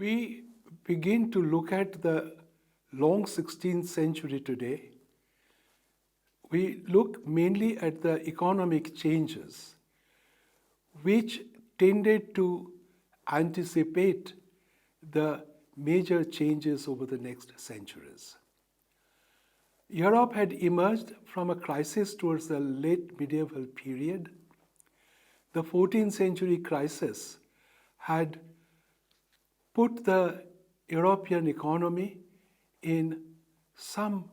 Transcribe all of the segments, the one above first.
we begin to look at the long 16th century today, we look mainly at the economic changes which tended to anticipate the major changes over the next centuries. Europe had emerged from a crisis towards the late medieval period. The 14th century crisis had put the European economy in some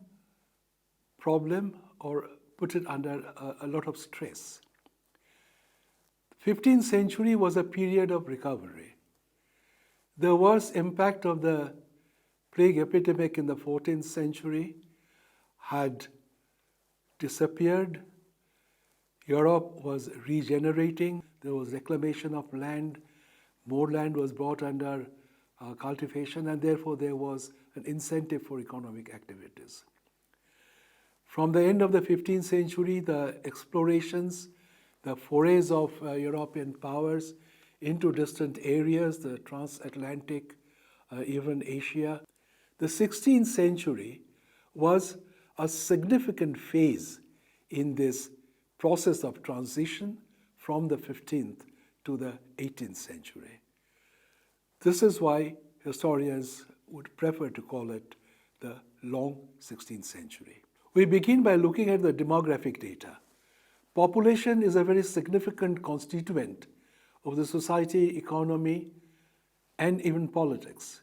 problem or put it under a lot of stress. 15th century was a period of recovery. The worst impact of the plague epidemic in the 14th century had disappeared. Europe was regenerating. There was reclamation of land. More land was brought under cultivation, and therefore there was an incentive for economic activities. From the end of the 15th century, the explorations, the forays of European powers into distant areas, the transatlantic, even Asia. The 16th century was a significant phase in this process of transition from the 15th to the 18th century. This is why historians would prefer to call it the long 16th century. We begin by looking at the demographic data. Population is a very significant constituent of the society, economy, and even politics.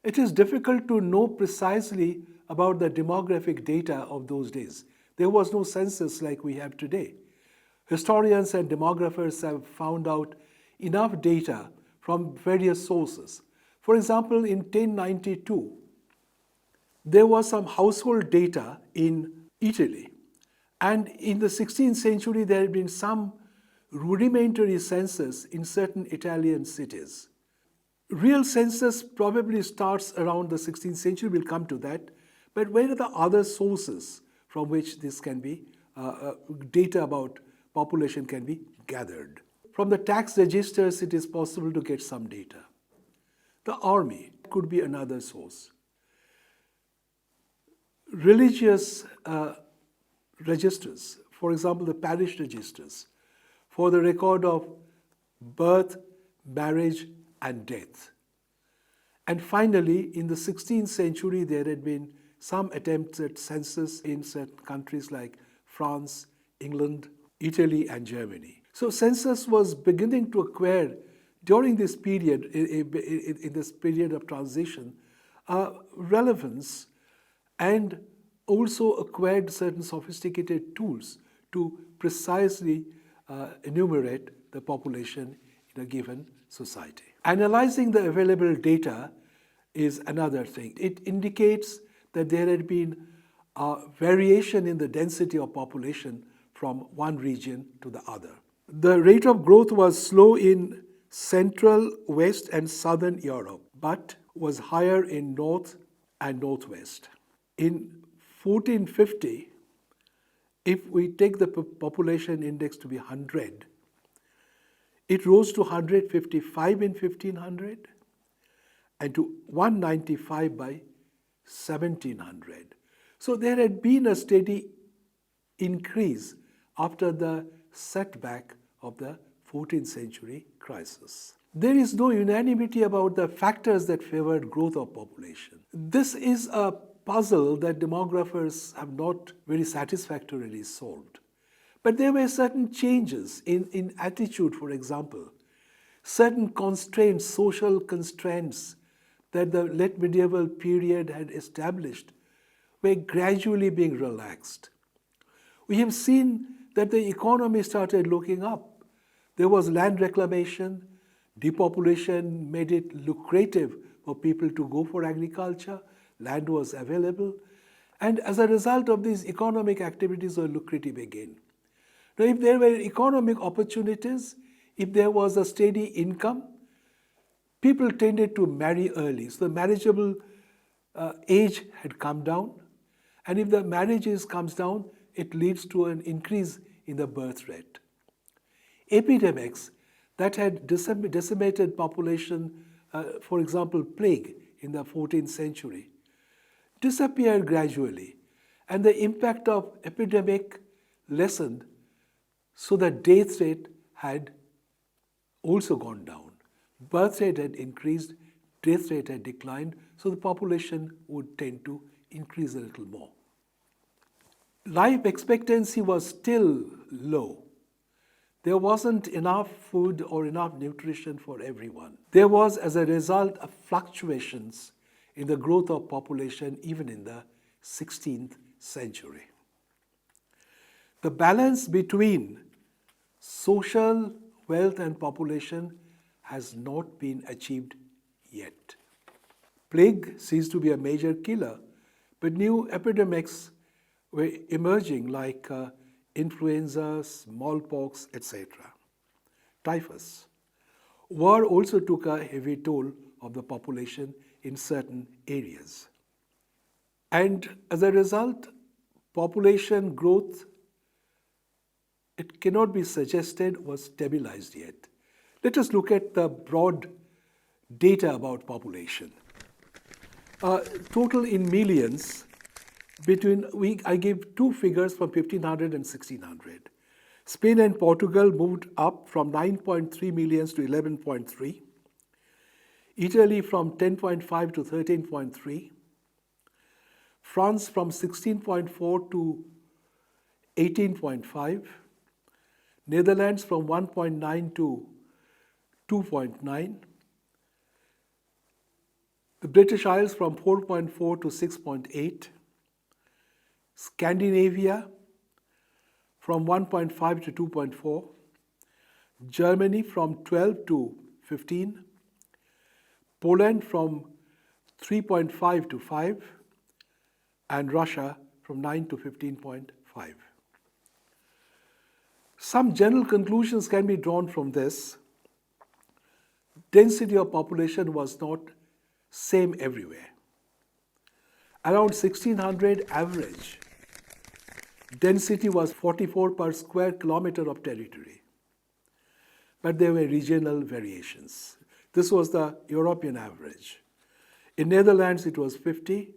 It is difficult to know precisely about the demographic data of those days. There was no census like we have today. Historians and demographers have found out enough data from various sources. For example, in 1092, there was some household data in Italy. And in the 16th century, there had been some rudimentary census in certain Italian cities. Real census probably starts around the 16th century, we'll come to that. But where are the other sources from which this can be, data about population can be gathered? From the tax registers, it is possible to get some data. The army could be another source. Religious registers, for example, the parish registers, for the record of birth, marriage, and death. And finally, in the 16th century, there had been some attempts at census in certain countries like France, England, Italy, and Germany. So census was beginning to acquire during this period, in this period of transition, relevance, and also acquired certain sophisticated tools to precisely enumerate the population in a given society. Analyzing the available data is another thing. It indicates that there had been a variation in the density of population from one region to the other. The rate of growth was slow in Central, West, and Southern Europe, but was higher in North and Northwest. In 1450, if we take the population index to be 100, it rose to 155 in 1500 and to 195 by 1700. So there had been a steady increase after the setback of the 14th century crisis. There is no unanimity about the factors that favored growth of population. This is a puzzle that demographers have not very satisfactorily solved. But there were certain changes in attitude, for example. Certain constraints, social constraints that the late medieval period had established were gradually being relaxed. We have seen that the economy started looking up. There was land reclamation, depopulation made it lucrative for people to go for agriculture, land was available, and as a result of these economic activities were lucrative again. Now, if there were economic opportunities, if there was a steady income, people tended to marry early. So the marriageable age had come down, and if the marriage age comes down, it leads to an increase in the birth rate. Epidemics that had decimated population for example, plague in the 14th century, disappeared gradually, and the impact of epidemic lessened, so the death rate had also gone down. Birth rate had increased, death rate had declined, so the population would tend to increase a little more. Life expectancy was still low. There wasn't enough food or enough nutrition for everyone. There was, as a result, of fluctuations in the growth of population even in the 16th century. The balance between social wealth and population has not been achieved yet. Plague ceased to be a major killer, but new epidemics were emerging like influenza, smallpox, etc. Typhus. War also took a heavy toll of the population in certain areas. And as a result, population growth, it cannot be suggested, was stabilized yet. Let us look at the broad data about population. Total in millions, I give two figures from 1500 and 1600. Spain and Portugal moved up from 9.3 millions to 11.3. Italy from 10.5 to 13.3. France from 16.4 to 18.5. Netherlands from 1.9 to 2.9. The British Isles from 4.4 to 6.8. Scandinavia from 1.5 to 2.4. Germany from 12 to 15. Poland from 3.5 to 5. And Russia from 9 to 15.5. Some general conclusions can be drawn from this. Density of population was not same everywhere. Around 1600 average, density was 44 per square kilometer of territory. But there were regional variations. This was the European average. In Netherlands, it was 50.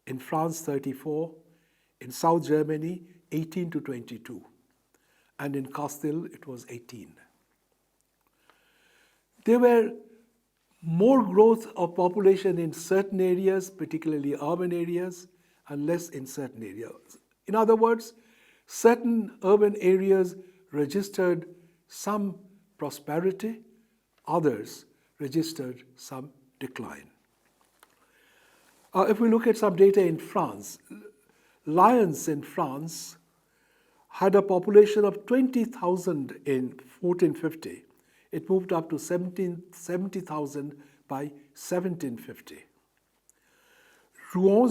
In France, 34. In South Germany, 18 to 22. And in Castile, it was 18. There were more growth of population in certain areas, particularly urban areas, and less in certain areas. In other words, certain urban areas registered some prosperity, others registered some decline. If we look at some data in France, Lyons in France had a population of 20,000 in 1450. It moved up to 70,000 by 1750. Rouen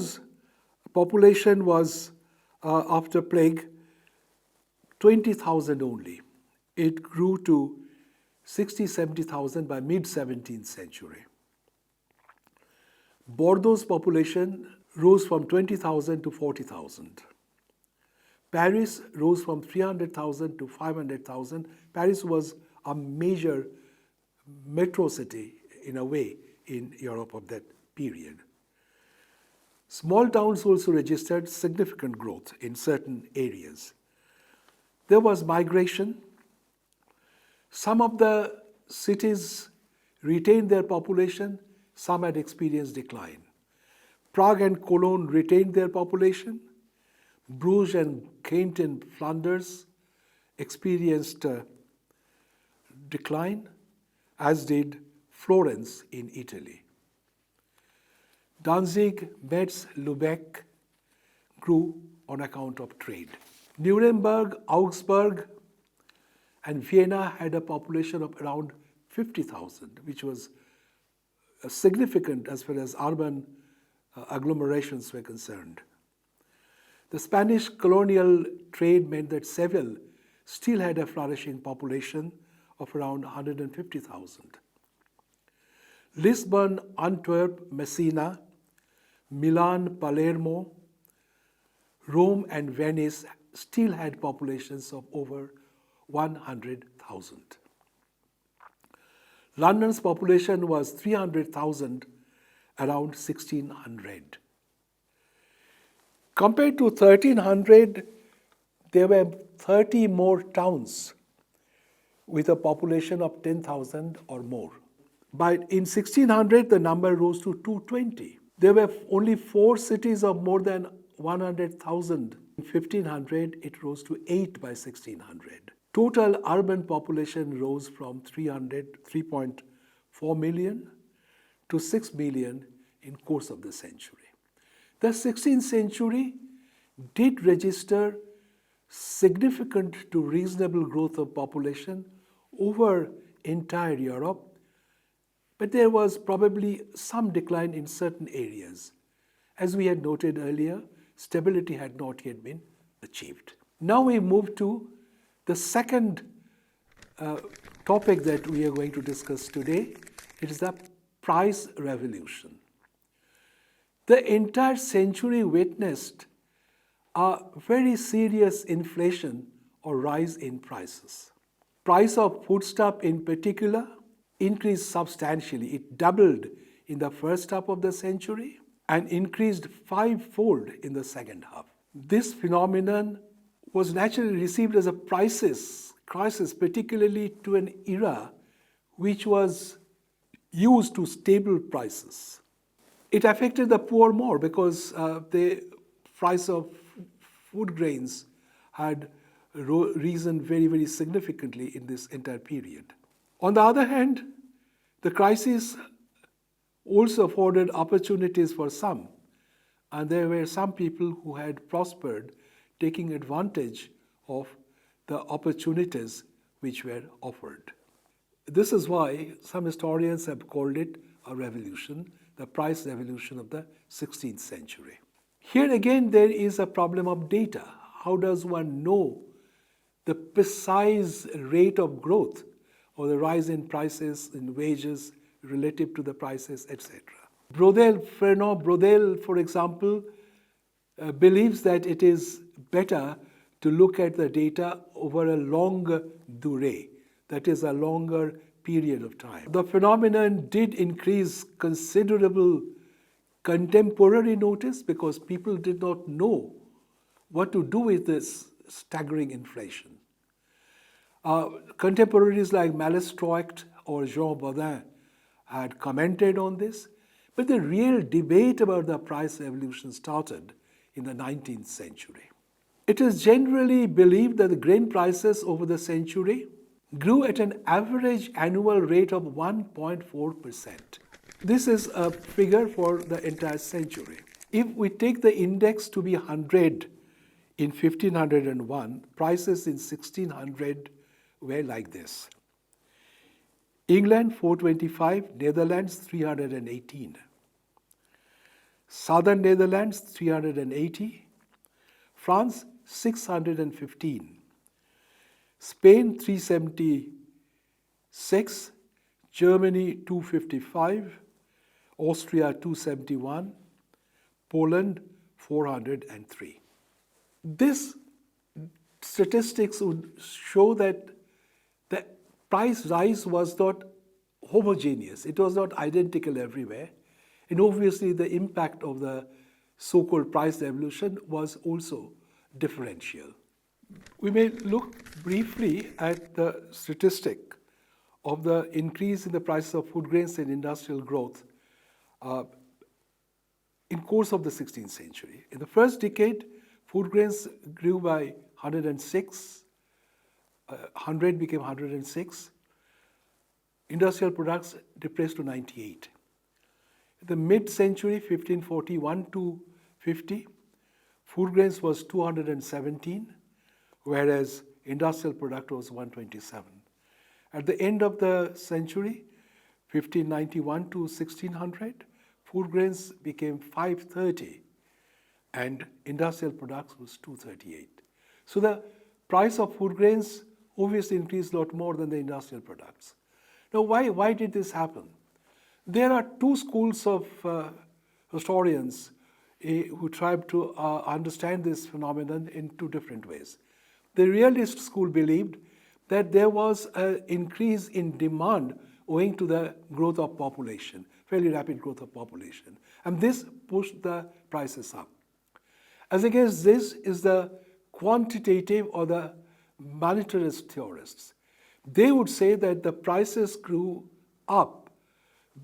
population was, after plague, 20,000 only. It grew to 60,000-70,000 by mid-17th century. Bordeaux's population rose from 20,000 to 40,000. Paris rose from 300,000 to 500,000. Paris was a major metro city, in a way, in Europe of that period. Small towns also registered significant growth in certain areas. There was migration. Some of the cities retained their population, some had experienced decline. Prague and Cologne retained their population. Bruges and Ghent in Flanders experienced decline, as did Florence in Italy. Danzig, Metz, Lübeck grew on account of trade. Nuremberg, Augsburg, and Vienna had a population of around 50,000, which was significant as far as urban agglomerations were concerned. The Spanish colonial trade meant that Seville still had a flourishing population of around 150,000. Lisbon, Antwerp, Messina, Milan, Palermo, Rome, and Venice still had populations of over 100,000. London's population was 300,000 around 1600. Compared to 1300, there were 30 more towns with a population of 10,000 or more. But in 1600, the number rose to 220. There were only 4 cities of more than 100,000. In 1500, it rose to 8 by 1600. Total urban population rose from 3.4 million to 6 million in course of the century. The 16th century did register significant to reasonable growth of population over entire Europe, but there was probably some decline in certain areas. As we had noted earlier, stability had not yet been achieved. Now we move to the second topic that we are going to discuss today. It is the price revolution. The entire century witnessed a very serious inflation or rise in prices. Price of foodstuff in particular increased substantially. It doubled in the first half of the century and increased 5-fold in the second half. This phenomenon was naturally received as a crisis, particularly to an era which was used to stable prices. It affected the poor more because the price of food grains had risen very, very significantly in this entire period. On the other hand, the crisis also afforded opportunities for some, and there were some people who had prospered, taking advantage of the opportunities which were offered. This is why some historians have called it a revolution, the price revolution of the 16th century. Here again, there is a problem of data. How does one know the precise rate of growth or the rise in prices, in wages relative to the prices, etc.? Fernand Braudel, for example, believes that it is better to look at the data over a longer durée, that is a longer period of time. The phenomenon did increase considerable contemporary notice because people did not know what to do with this staggering inflation. Contemporaries like Malestroit or Jean Baudin had commented on this, but the real debate about the price revolution started in the 19th century. It is generally believed that the grain prices over the century grew at an average annual rate of 1.4%. This is a figure for the entire century. If we take the index to be 100 in 1501, prices in 1600 were like this. England 425, Netherlands 318. Southern Netherlands 380, France 615. Spain 376, Germany 255, Austria 271, Poland 403. This statistics would show that the price rise was not homogeneous. It was not identical everywhere. And obviously the impact of the so-called price revolution was also differential. We may look briefly at the statistic of the increase in the prices of food grains and industrial growth in course of the 16th century. In the first decade, food grains grew by 106, 100 became 106. Industrial products depressed to 98. In the mid-century, 1541 to 50, food grains was 217, whereas industrial product was 127. At the end of the century, 1591 to 1600, food grains became 530 and industrial products was 238. So the price of food grains obviously increased a lot more than the industrial products. Now why did this happen? There are two schools of historians who tried to understand this phenomenon in two different ways. The realist school believed that there was an increase in demand owing to the growth of population, fairly rapid growth of population. And this pushed the prices up. As against this is the quantitative or the monetarist theorists. They would say that the prices grew up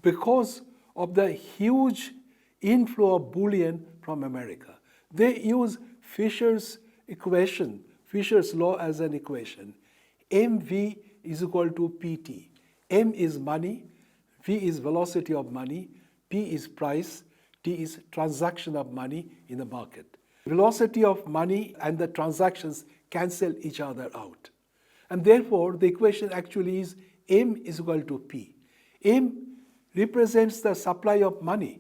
because of the huge inflow of bullion from America. They use Fisher's equation, Fisher's law as an equation. MV is equal to PT. M is money, V is velocity of money, P is price, T is transaction of money in the market. Velocity of money and the transactions cancel each other out. And therefore, the equation actually is M is equal to P. M represents the supply of money,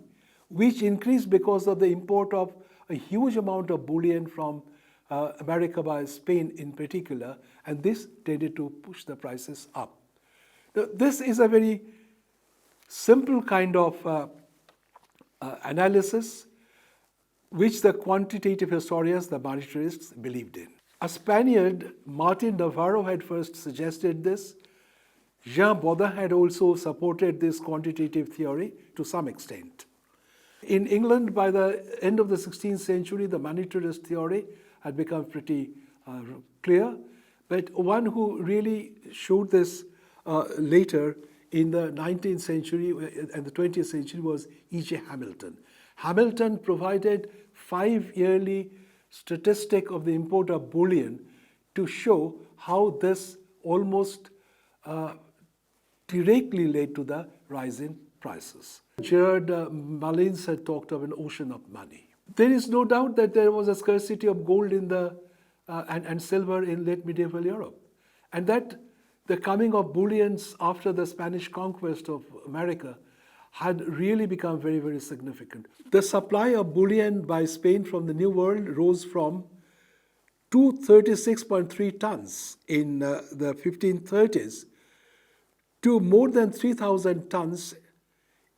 which increased because of the import of a huge amount of bullion from America by Spain in particular, and this tended to push the prices up. Now, this is a very simple kind of analysis which the quantitative historians, the monetarists, believed in. A Spaniard, Martin Navarro, had first suggested this. Jean Bodin had also supported this quantitative theory to some extent. In England, by the end of the 16th century, the monetarist theory had become pretty clear, but one who really showed this later in the 19th century and the 20th century was E.J. Hamilton. Hamilton provided 5-yearly statistic of the import of bullion to show how this almost directly led to the rise in prices. Gerard Mullins had talked of an ocean of money. There is no doubt that there was a scarcity of gold in and silver in late medieval Europe, and that the coming of bullions after the Spanish conquest of America had really become very, very significant. The supply of bullion by Spain from the New World rose from 236.3 tons in the 1530s to more than 3,000 tons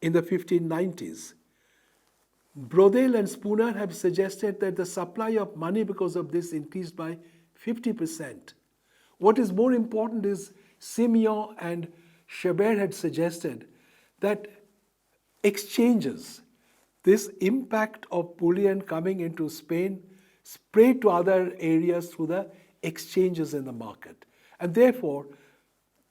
in the 1590s. Brodel and Spooner have suggested that the supply of money because of this increased by 50%. What is more important is Simeon and Chabert had suggested that exchanges, this impact of bullion coming into Spain, spread to other areas through the exchanges in the market. And therefore,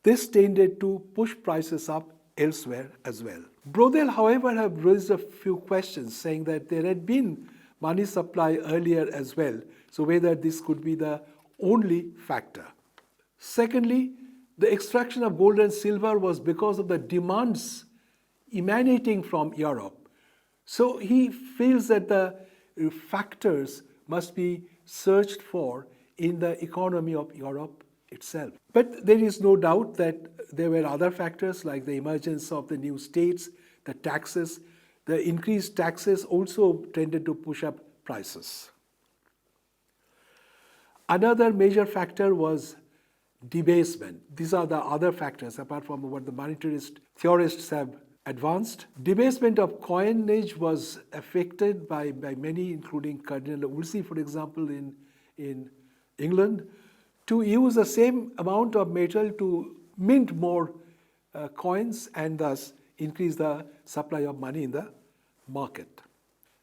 this tended to push prices up elsewhere as well. Brodel, however, have raised a few questions, saying that there had been money supply earlier as well, so whether this could be the only factor. Secondly, the extraction of gold and silver was because of the demands emanating from Europe. So he feels that the factors must be searched for in the economy of Europe itself. But there is no doubt that there were other factors like the emergence of the new states, the taxes. The increased taxes also tended to push up prices. Another major factor was debasement. These are the other factors apart from what the monetarist theorists have advanced. Debasement of coinage was affected by many, including Cardinal Wolsey, for example, in England, to use the same amount of metal to mint more coins and thus increase the supply of money in the market.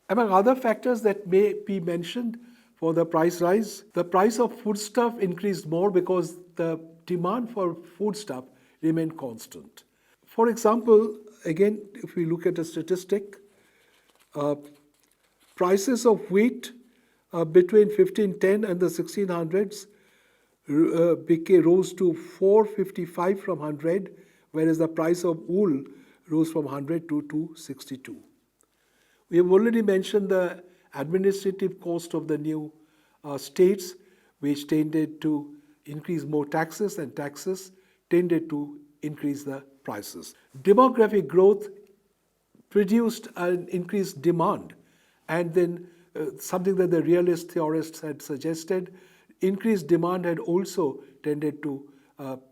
Among other factors that may be mentioned for the price rise, the price of foodstuff increased more because the demand for foodstuff remained constant. For example, again, if we look at a statistic, prices of wheat between 1510 and the 1600s rose to 455 from 100, whereas the price of wool rose from 100 to 262. We have already mentioned the administrative cost of the new states, which tended to increase more taxes, and taxes tended to increase the prices. Demographic growth produced an increased demand, and then something that the realist theorists had suggested, increased demand had also tended to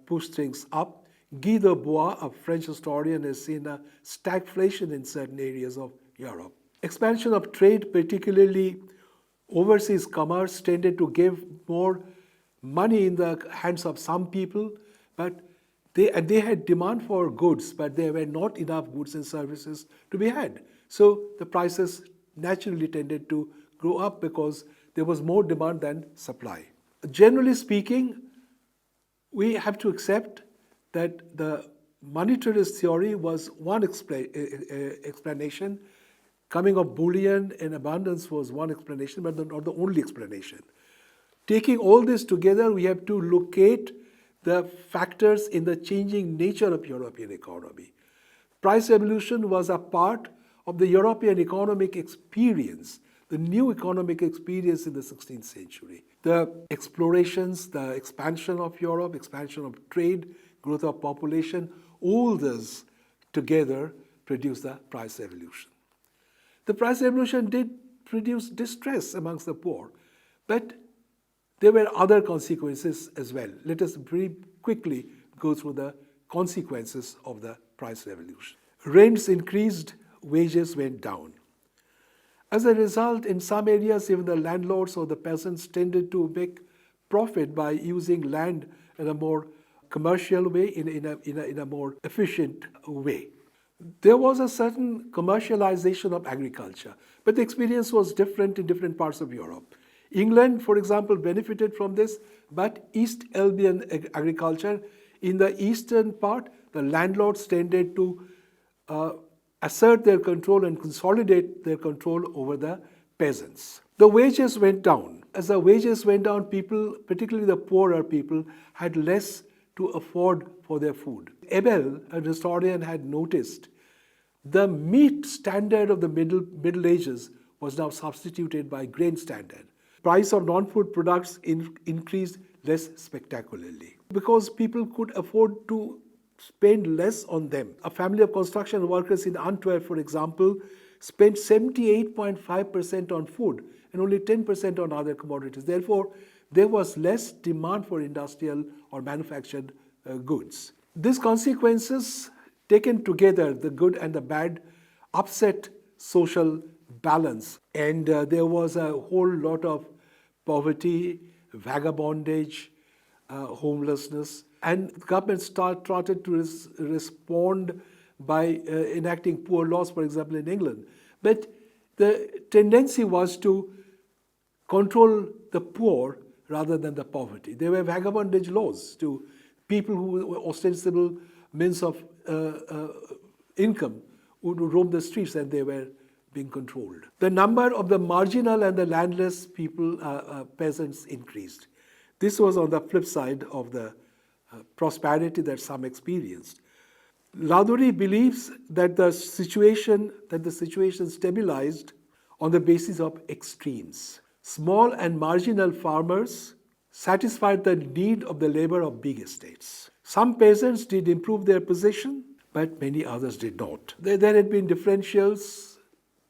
push things up. Guy Debord, a French historian, has seen a stagflation in certain areas of Europe. Expansion of trade, particularly overseas commerce, tended to give more money in the hands of some people, but They had demand for goods, but there were not enough goods and services to be had. So the prices naturally tended to grow up because there was more demand than supply. Generally speaking, we have to accept that the monetarist theory was one explanation. Coming of bullion in abundance was one explanation, but not the only explanation. Taking all this together, we have to locate the factors in the changing nature of European economy. Price evolution was a part of the European economic experience, the new economic experience in the 16th century. The explorations, the expansion of Europe, expansion of trade, growth of population, all this together produced the price evolution. The price evolution did produce distress amongst the poor, but there were other consequences as well. Let us very quickly go through the consequences of the price revolution. Rents increased, wages went down. As a result, in some areas, even the landlords or the peasants tended to make profit by using land in a more commercial way, in a more efficient way. There was a certain commercialization of agriculture, but the experience was different in different parts of Europe. England, for example, benefited from this, but East Albion agriculture, in the eastern part, the landlords tended to assert their control and consolidate their control over the peasants. The wages went down. As the wages went down, people, particularly the poorer people, had less to afford for their food. Ebel, a historian, had noticed the meat standard of the Middle Ages was now substituted by grain standard. Price of non-food products increased less spectacularly because people could afford to spend less on them. A family of construction workers in Antwerp, for example, spent 78.5% on food and only 10% on other commodities. Therefore, there was less demand for industrial or manufactured goods. These consequences, taken together, the good and the bad, upset social balance. And there was a whole lot of poverty, vagabondage, homelessness. And the government started to respond by enacting poor laws, for example, in England. But the tendency was to control the poor rather than the poverty. There were vagabondage laws to people who were ostensible means of income would roam the streets and they were being controlled. The number of the marginal and the landless people, peasants, increased. This was on the flip side of the prosperity that some experienced. Ladoury believes that the situation stabilized on the basis of extremes. Small and marginal farmers satisfied the need of the labor of big estates. Some peasants did improve their position, but many others did not. There had been differentials.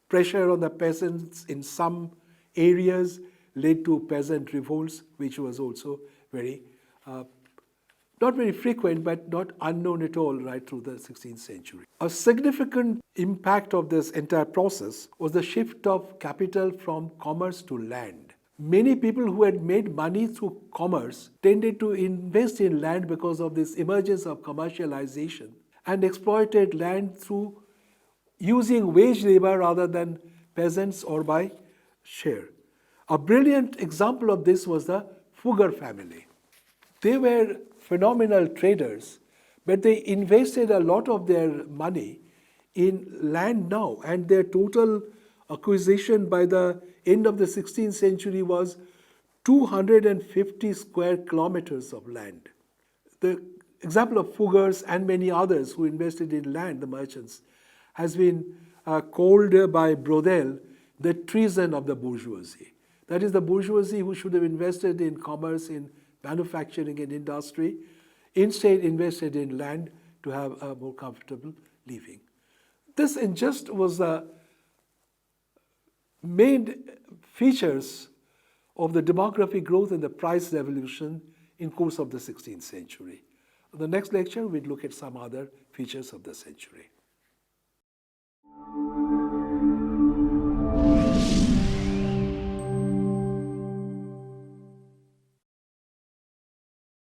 Pressure on the peasants in some areas led to peasant revolts, which was also very, not very frequent, but not unknown at all right through the 16th century. A significant impact of this entire process was the shift of capital from commerce to land. Many people who had made money through commerce tended to invest in land because of this emergence of commercialization and exploited land through using wage labor rather than peasants or by share. A brilliant example of this was the Fugger family. They were phenomenal traders, but they invested a lot of their money in land now, and their total acquisition by the end of the 16th century was 250 square kilometers of land. The example of Fuggers and many others who invested in land, the merchants, has been called by Brodel the treason of the bourgeoisie. That is, the bourgeoisie who should have invested in commerce, in manufacturing and industry, instead invested in land to have a more comfortable living. This in just was the main features of the demographic growth and the price revolution in course of the 16th century. In the next lecture, we'll look at some other features of the century.